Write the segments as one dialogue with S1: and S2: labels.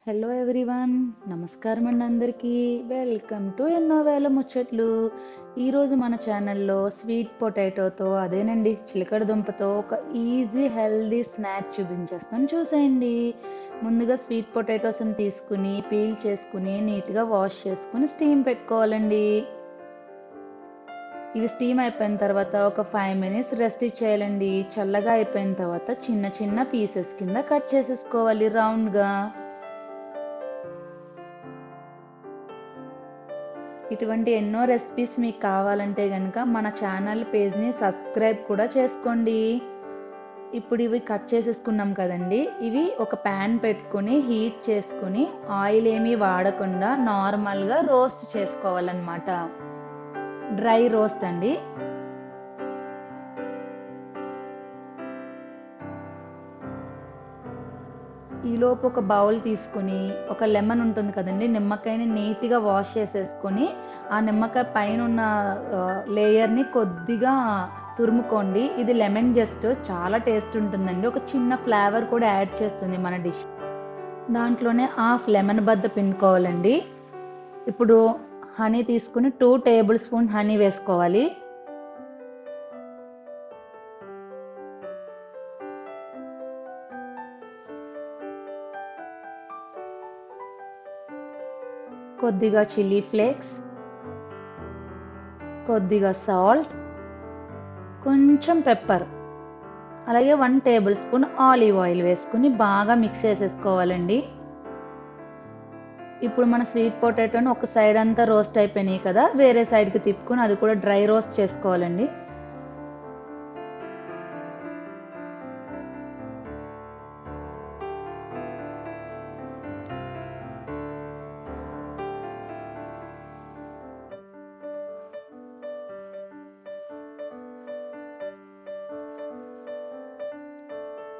S1: Hello everyone, నమస్కారం అండి అందరికీ. వెల్కమ్ టు ఎన్నో వేల ముచ్చట్లు. ఈరోజు మన ఛానల్లో స్వీట్ పొటాటోతో, అదేనండి చిలకడ దుంపతో ఒక ఈజీ హెల్దీ స్నాక్ చూపించేస్తాను, చూసేయండి. ముందుగా స్వీట్ పొటాటోస్ని తీసుకుని పీల్ చేసుకుని నీట్గా వాష్ చేసుకుని స్టీమ్ పెట్టుకోవాలండి. ఇవి స్టీమ్ అయిపోయిన తర్వాత ఒక 5 minutes రెస్ట్ ఇచ్చేయాలండి. చల్లగా అయిపోయిన తర్వాత చిన్న చిన్న పీసెస్ కింద కట్ చేసేసుకోవాలి రౌండ్గా. ఇటువంటి ఎన్నో రెసిపీస్ మీకు కావాలంటే కనుక మన ఛానల్ పేజ్ని సబ్స్క్రైబ్ కూడా చేసుకోండి. ఇప్పుడు ఇవి కట్ చేసేసుకున్నాం కదండి. ఇవి ఒక ప్యాన్ పెట్టుకుని హీట్ చేసుకుని ఆయిల్ ఏమీ వాడకుండా నార్మల్గా రోస్ట్ చేసుకోవాలన్నమాట. డ్రై రోస్ట్ అండి. ఈలోపు ఒక బౌల్ తీసుకుని ఒక లెమన్ ఉంటుంది కదండి, నిమ్మకాయని నీట్గా వాష్ చేసేసుకొని ఆ నిమ్మకాయ పైన ఉన్న లేయర్ని కొద్దిగా తురుముకోండి. ఇది లెమన్ జస్ట్ చాలా టేస్ట్ ఉంటుందండి. ఒక చిన్న ఫ్లేవర్ కూడా యాడ్ చేస్తుంది మన డిష్. దాంట్లోనే హాఫ్ లెమన్ బద్ద పిండుకోవాలండి. ఇప్పుడు హనీ తీసుకుని 2 tablespoon హనీ వేసుకోవాలి. కొద్దిగా చిల్లీ ఫ్లేక్స్, కొద్దిగా సాల్ట్, కొంచెం పెప్పర్, అలాగే 1 tablespoon ఆలివ్ ఆయిల్ వేసుకుని బాగా మిక్స్ చేసేసుకోవాలండి. ఇప్పుడు మన స్వీట్ పొటాటోని ఒక సైడ్ అంతా రోస్ట్ అయిపోయినాయి కదా, వేరే సైడ్కి తిప్పుకొని అది కూడా డ్రై రోస్ట్ చేసుకోవాలండి.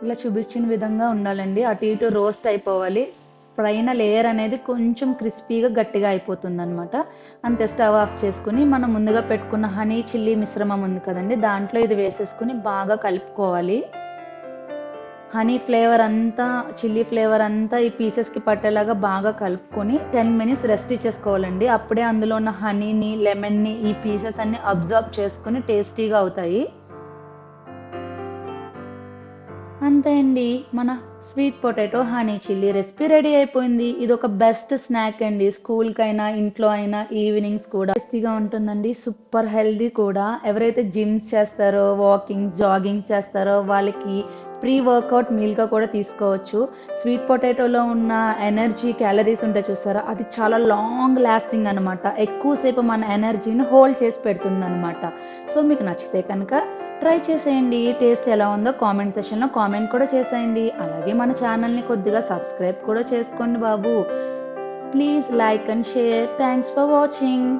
S1: ఇలా చూపించిన విధంగా ఉండాలండి. అటు ఇటు రోస్ట్ అయిపోవాలి. పైన లేయర్ అనేది కొంచెం క్రిస్పీగా గట్టిగా అయిపోతుంది అనమాట. అంతే. స్టవ్ ఆఫ్ చేసుకుని మనం ముందుగా పెట్టుకున్న హనీ చిల్లీ మిశ్రమం ఉంది కదండి, దాంట్లో ఇది వేసేసుకుని బాగా కలుపుకోవాలి. హనీ ఫ్లేవర్ అంతా, చిల్లీ ఫ్లేవర్ అంతా ఈ పీసెస్కి పట్టేలాగా బాగా కలుపుకొని 10 minutes రెస్ట్ ఇచ్చేసుకోవాలండి. అప్పుడే అందులో ఉన్న హనీని, లెమన్ని ఈ పీసెస్ అన్ని అబ్జర్వ్ చేసుకుని టేస్టీగా అవుతాయి. అంతే అండి, మన sweet potato honey chilli recipe ready అయిపోయింది. ఇది ఒక బెస్ట్ స్నాక్ అండి. స్కూల్కైనా ఇంట్లో అయినా ఈవినింగ్స్ కూడా టేస్టీగా ఉంటుందండి. సూపర్ హెల్దీ కూడా. ఎవరైతే జిమ్స్ చేస్తారో, వాకింగ్స్, జాగింగ్స్ చేస్తారో వాళ్ళకి ప్రీ వర్కౌట్ మీల్గా కూడా తీసుకోవచ్చు. స్వీట్ పొటాటోలో ఉన్న ఎనర్జీ, క్యాలరీస్ ఉంటాయి చూస్తారా, అది చాలా లాంగ్ లాస్టింగ్ అనమాట. ఎక్కువసేపు మన ఎనర్జీని హోల్డ్ చేసి పెడుతుంది అనమాట. సో మీకు నచ్చితే కనుక ట్రై చేసేయండి. టేస్ట్ ఎలా ఉందో కామెంట్ సెక్షన్లో కామెంట్ కూడా చేసేయండి. అలాగే మన ఛానల్ని కొద్దిగా సబ్స్క్రైబ్ కూడా చేసుకోండి బాబు. Please like and share. Thanks for watching.